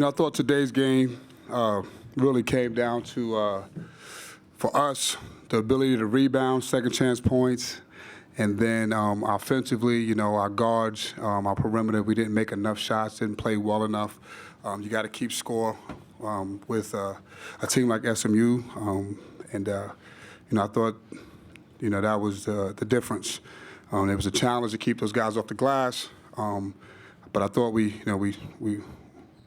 I thought today's game really came down to, for us, the ability to rebound, second chance points, and then offensively, our guards, our perimeter, we didn't make enough shots, didn't play well enough. You got to keep score with a team like SMU, and I thought, that was the difference. It was a challenge to keep those guys off the glass, but I thought we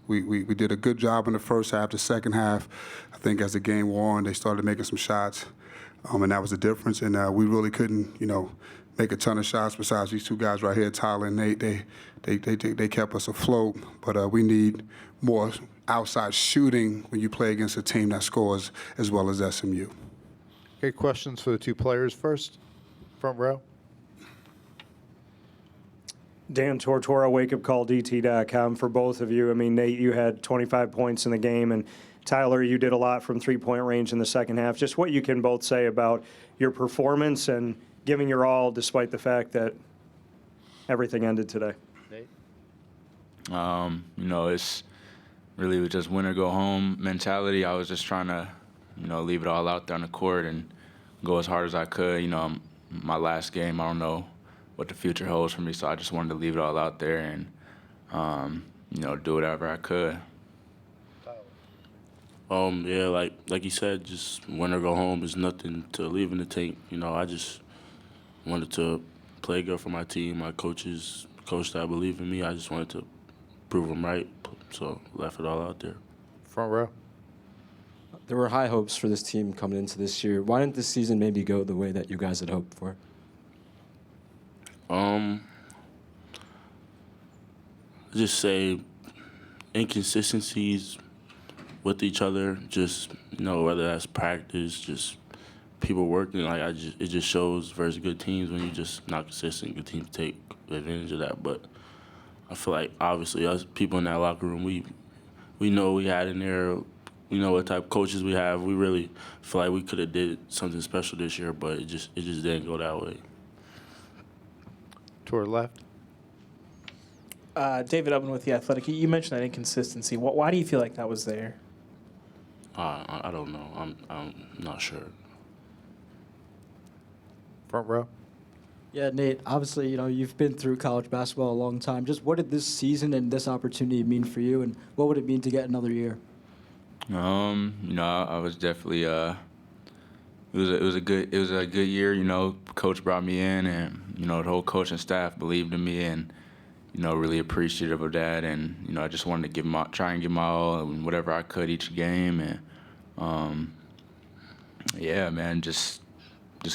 did a good job in the first half. The second half, I think as the game wore on, they started making some shots, and that was the difference. And we really couldn't, make a ton of shots besides these two guys right here, Tyler and Nate. They kept us afloat, but we need more outside shooting when you play against a team that scores as well as SMU. Okay, questions for the two players first. Front row. Dan Tortora, wakeupcalldt.com for both of you. I mean, Nate, you had 25 points in the game, and Tyler, you did a lot from three-point range in the second half. Just what you can both say about your performance and giving your all despite the fact that everything ended today. Nate? It's really just win or go home mentality. I was just trying to, leave it all out there on the court and go as hard as I could. My last game, I don't know what the future holds for me, so I just wanted to leave it all out there and, do whatever I could. Yeah, like you said, just win or go home is nothing to leave in the tank. I just wanted to play good for my team. My coach that believe in me. I just wanted to prove them right, so left it all out there. Front row. There were high hopes for this team coming into this year. Why didn't this season maybe go the way that you guys had hoped for? Just say inconsistencies with each other. Just whether that's practice, just people working. It just shows versus good teams when you're just not consistent. Good teams take advantage of that. But I feel like obviously us people in that locker room, we know we had in there. We know what type of coaches we have. We really feel like we could have did something special this year, but it just didn't go that way. Toward left. David Ubben with The Athletic. You mentioned that inconsistency. Why do you feel like that was there? I don't know. I'm not sure. Front row. Yeah, Nate, obviously, you've been through college basketball a long time. Just what did this season and this opportunity mean for you, and what would it mean to get another year? I was definitely it was a good year. Coach brought me in, and the whole coaching staff believed in me, and really appreciative of that. And I just wanted to try and give my all and whatever I could each game. And yeah, man, just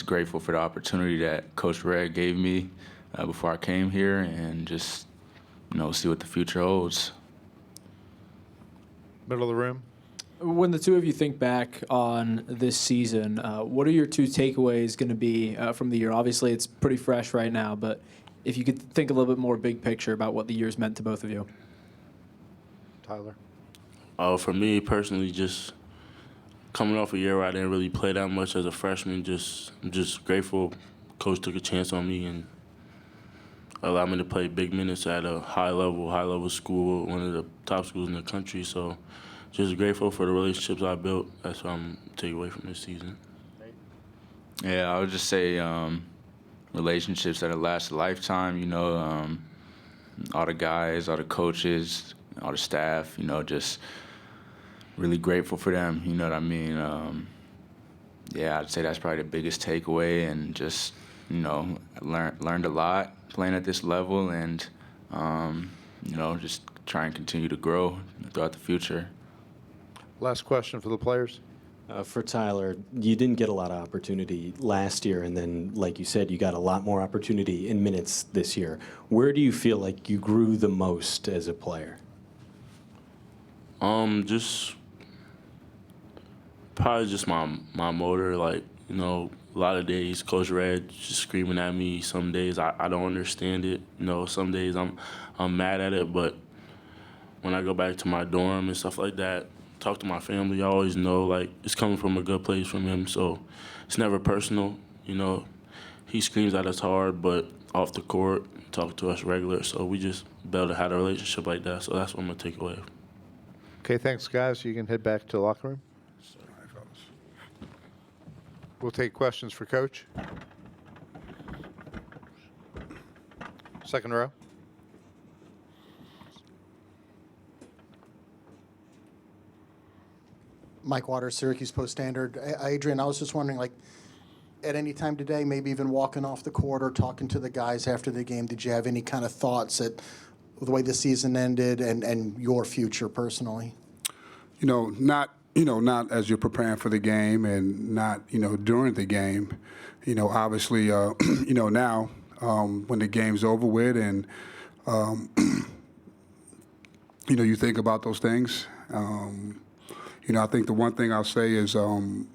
grateful for the opportunity that Coach Red gave me before I came here, and just see what the future holds. Middle of the room. When the two of you think back on this season, what are your two takeaways going to be from the year? Obviously, it's pretty fresh right now, but if you could think a little bit more big picture about what the year's meant to both of you. Tyler. For me personally, just coming off a year where I didn't really play that much as a freshman, I'm just grateful Coach took a chance on me and allowed me to play big minutes at a high level school, one of the top schools in the country. So just grateful for the relationships I built. That's what I'm taking away from this season. Yeah, I would just say relationships that last a lifetime, all the guys, all the coaches, all the staff, just really grateful for them, you know what I mean? Yeah, I'd say that's probably the biggest takeaway, and just, learned a lot playing at this level, and, just try and continue to grow throughout the future. Last question for the players. For Tyler, you didn't get a lot of opportunity last year, and then, like you said, you got a lot more opportunity in minutes this year. Where do you feel like you grew the most as a player? Just probably just my motor. A lot of days Coach Red just screaming at me. Some days I don't understand it. Some days I'm mad at it, but when I go back to my dorm and stuff like that, talk to my family, I always know it's coming from a good place from him, so it's never personal. He screams at us hard, but off the court, talk to us regular, so we just be able to have a relationship like that, so that's what I'm going to take away. Okay, thanks, guys. You can head back to the locker room. We'll take questions for Coach. Second row. Mike Waters, Syracuse Post-Standard. Adrian, I was just wondering, like, at any time today, maybe even walking off the court or talking to the guys after the game, did you have any kind of thoughts at the way the season ended and your future personally? Not as you're preparing for the game and not, during the game. Obviously, now when the game's over with and, you think about those things. I think the one thing I'll say is, that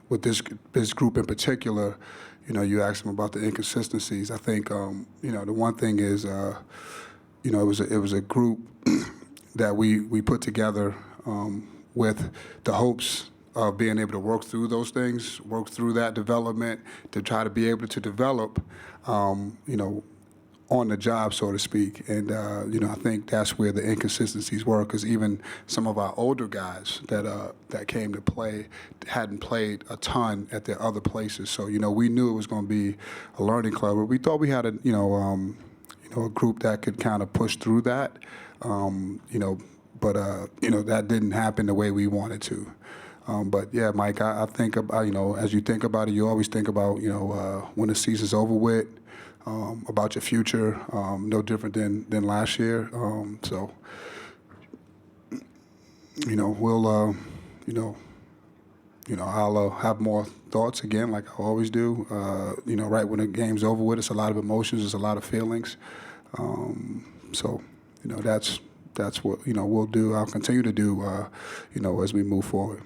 with this group in particular, you asked them about the inconsistencies. I think, the one thing is, it was a group that we put together with the hopes of being able to work through those things, work through that development, to try to be able to develop, on the job, so to speak. And, I think that's where the inconsistencies were, because even some of our older guys that came to play hadn't played a ton at their other places. So, we knew it was going to be a learning club. But we thought we had a group that could kind of push through that, but that didn't happen the way we wanted to. But yeah, Mike, I think about, as you think about it, you always think about, when the season's over with, about your future, no different than last year. So, we'll, I'll have more thoughts again, like I always do. Right when the game's over with, it's a lot of emotions, it's a lot of feelings. So, that's what we'll do. I'll continue to do, as we move forward.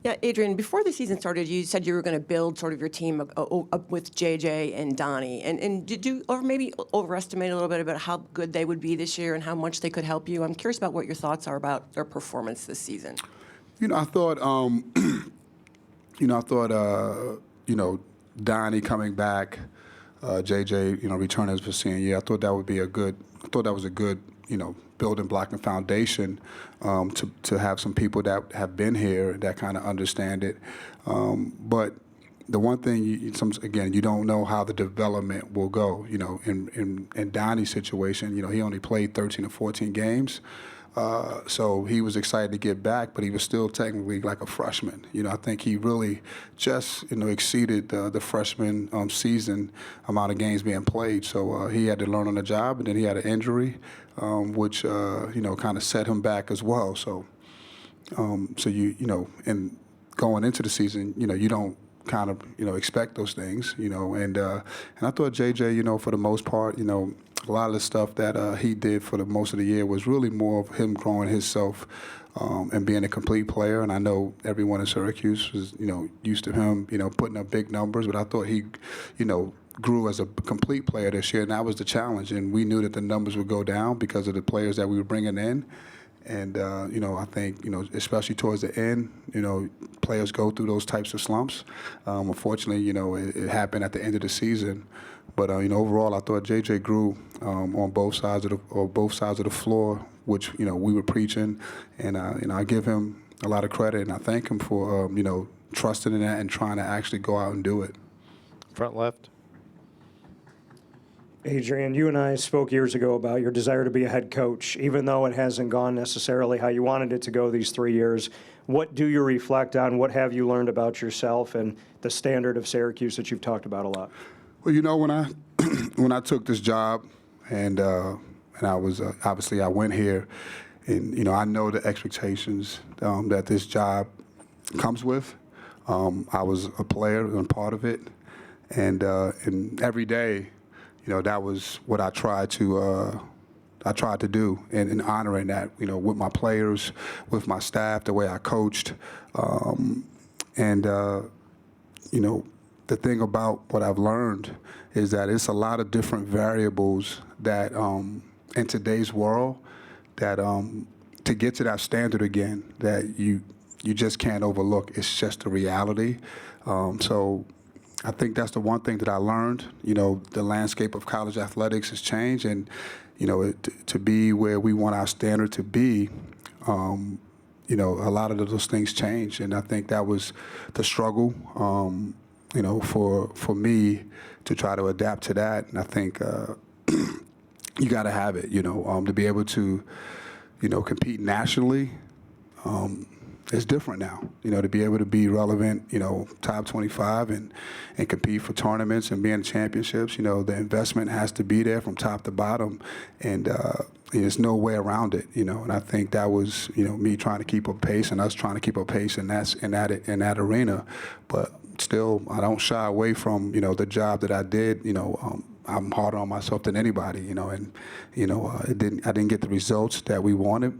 Yeah, Adrian, before the season started, you said you were going to build sort of your team up with JJ and Donnie. And did you or maybe overestimate a little bit about how good they would be this year and how much they could help you? I'm curious about what your thoughts are about their performance this season. I thought, Donnie coming back, JJ, returning as for senior year, I thought that was a good, building block and foundation to have some people that have been here that kind of understand it. But the one thing, you don't know how the development will go. In Donnie's situation, he only played 13 or 14 games. So he was excited to get back, but he was still technically like a freshman. I think he really just, exceeded the freshman season amount of games being played. So he had to learn on the job, and then he had an injury, which, kind of set him back as well. So, and going into the season, you don't kind of, expect those things, and I thought JJ, for the most part, a lot of the stuff that he did for the most of the year was really more of him growing himself and being a complete player. And I know everyone in Syracuse was, used to him, putting up big numbers, but I thought he, grew as a complete player this year, and that was the challenge. And we knew that the numbers would go down because of the players that we were bringing in. And, I think, especially towards the end, players go through those types of slumps. Unfortunately, it happened at the end of the season. But, overall, I thought JJ grew on both sides of the floor, which, we were preaching. And, I give him a lot of credit, and I thank him for, trusting in that and trying to actually go out and do it. Front left. Adrian, you and I spoke years ago about your desire to be a head coach, even though it hasn't gone necessarily how you wanted it to go these 3 years. What do you reflect on? What have you learned about yourself and the standard of Syracuse that you've talked about a lot? Well, when I when I took this job, and I was obviously I went here, and I know the expectations that this job comes with. I was a player and part of it, and every day, that was what I tried to do, and honoring that, with my players, with my staff, the way I coached, the thing about what I've learned is that it's a lot of different variables that in today's world that to get to that standard again that you just can't overlook. It's just a reality. So I think that's the one thing that I learned. The landscape of college athletics has changed, and to be where we want our standard to be, a lot of those things changed, and I think that was the struggle, for me to try to adapt to that. And I think you got to have it, to be able to, compete nationally. It's different now, to be able to be relevant, top 25 and compete for tournaments and be in championships. The investment has to be there from top to bottom, and there's no way around it. And I think that was, me trying to keep up pace and us trying to keep up pace in that arena. But still, I don't shy away from, the job that I did. I'm harder on myself than anybody, and I didn't get the results that we wanted.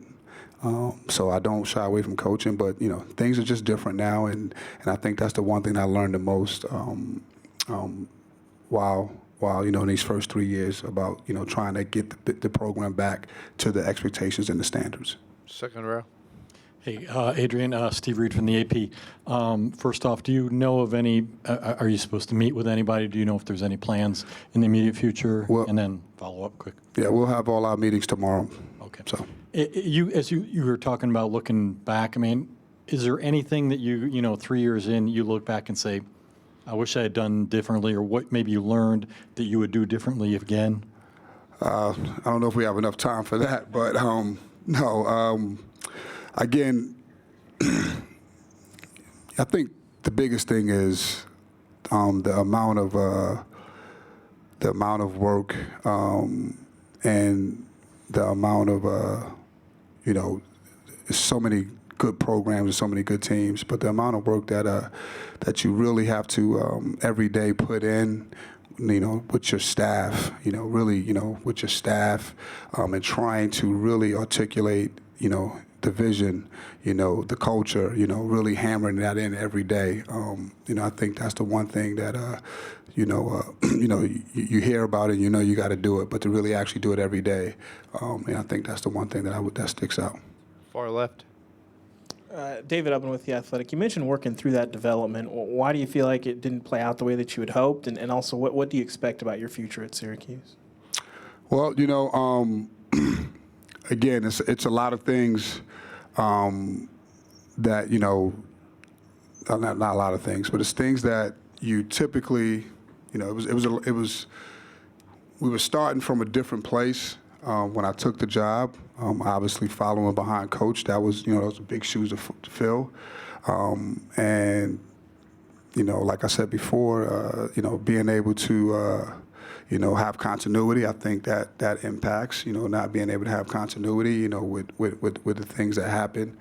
So I don't shy away from coaching, but things are just different now, and I think that's the one thing I learned the most while in these first 3 years about trying to get the program back to the expectations and the standards. Second row. Hey, Adrian, Steve Reed from the AP. First off, do you know of any? Are you supposed to meet with anybody? Do you know if there's any plans in the immediate future? Well, and then follow up quick. Yeah, we'll have all our meetings tomorrow. Okay. So. As you were talking about looking back, I mean, is there anything that you 3 years in, you look back and say, I wish I had done differently, or what maybe you learned that you would do differently again? I don't know if we have enough time for that, but no. Again, I think the biggest thing is the amount of work and the amount of so many good programs and so many good teams, but the amount of work that you really have to every day put in, with your staff, with your staff, and trying to really articulate, the vision, the culture, really hammering that in every day. I think that's the one thing that, you hear about it, you got to do it, but to really actually do it every day, and I think that's the one thing that sticks out. Far left. David Upman with The Athletic. You mentioned working through that development. Why do you feel like it didn't play out the way that you had hoped? And also, what do you expect about your future at Syracuse? Well, again, it's a lot of things that, not a lot of things, but it's things that you typically, we were starting from a different place when I took the job. Obviously, following behind Coach, that was, those were big shoes to fill. And, like I said before, being able to, have continuity, I think that impacts, not being able to have continuity, with the things that happen.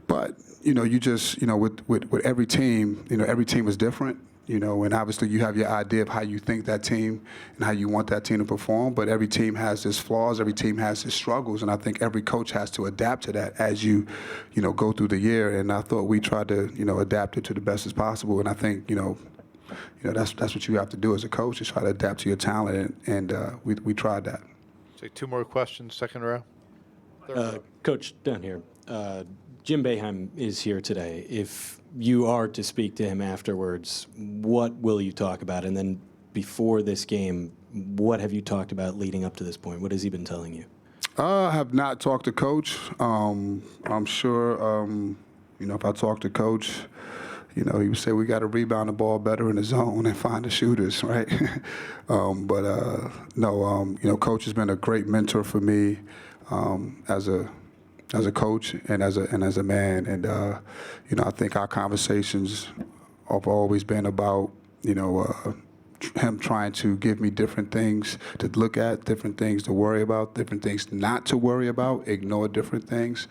But, you just, with every team, every team is different. And obviously you have your idea of how you think that team and how you want that team to perform, but every team has its flaws, every team has its struggles, and I think every coach has to adapt to that as you go through the year. And I thought we tried to, adapt it to the best as possible. And I think, that's what you have to do as a coach, is try to adapt to your talent, and we tried that. Take two more questions, second row. Coach, down here. Jim Boeheim is here today. If you are to speak to him afterwards, what will you talk about? And then before this game, what have you talked about leading up to this point? What has he been telling you? I have not talked to Coach. I'm sure, if I talk to Coach, he would say we got to rebound the ball better in the zone and find the shooters, right? No, Coach has been a great mentor for me as a coach and as a man, and I think our conversations have always been about him trying to give me different things to look at, different things to worry about, different things not to worry about, ignore different things,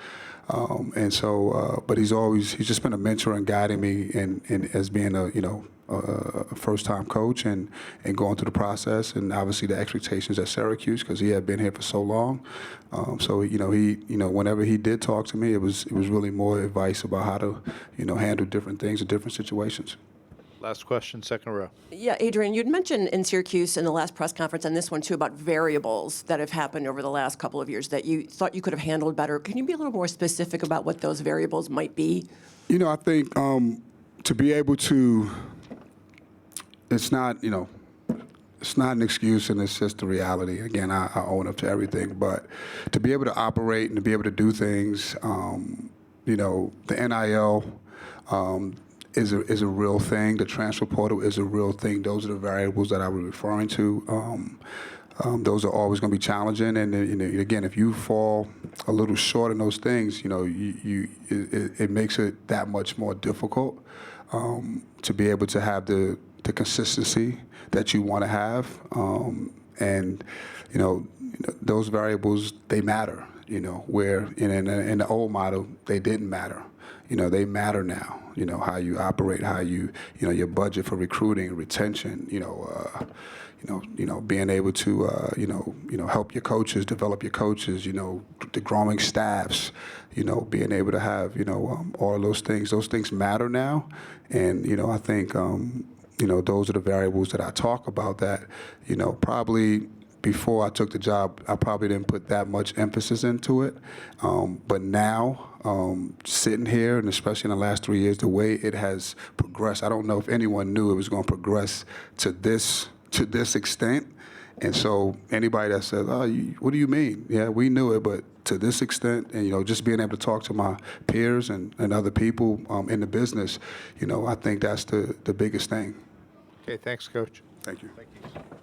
and so. But he's just been a mentor and guiding me, and as being a first-time coach and going through the process, and obviously the expectations at Syracuse because he had been here for so long. So whenever he did talk to me, it was really more advice about how to handle different things in different situations. Last question, second row. Yeah, Adrian, you'd mentioned in Syracuse in the last press conference and this one too about variables that have happened over the last couple of years that you thought you could have handled better. Can you be a little more specific about what those variables might be? I think to be able to it's not, it's not an excuse, and it's just the reality. Again, I own up to everything, but to be able to operate and to be able to do things, the NIL is a real thing. The transfer portal is a real thing. Those are the variables that I was referring to. Those are always going to be challenging, and again, if you fall a little short in those things, it makes it that much more difficult to be able to have the consistency that you want to have, and those variables, they matter. Where in the old model they didn't matter. They matter now. How you operate, how your budget for recruiting, retention. Being able to help your coaches, develop your coaches. The growing staffs. Being able to have all of those things. Those things matter now, and I think. Those are the variables that I talk about that, probably before I took the job, I probably didn't put that much emphasis into it. But now, sitting here, and especially in the last 3 years, the way it has progressed, I don't know if anyone knew it was going to progress to this extent. And so anybody that says, "Oh, what do you mean?" Yeah, we knew it, but to this extent, and just being able to talk to my peers and other people in the business, I think that's the biggest thing. Okay, thanks, Coach. Thank you.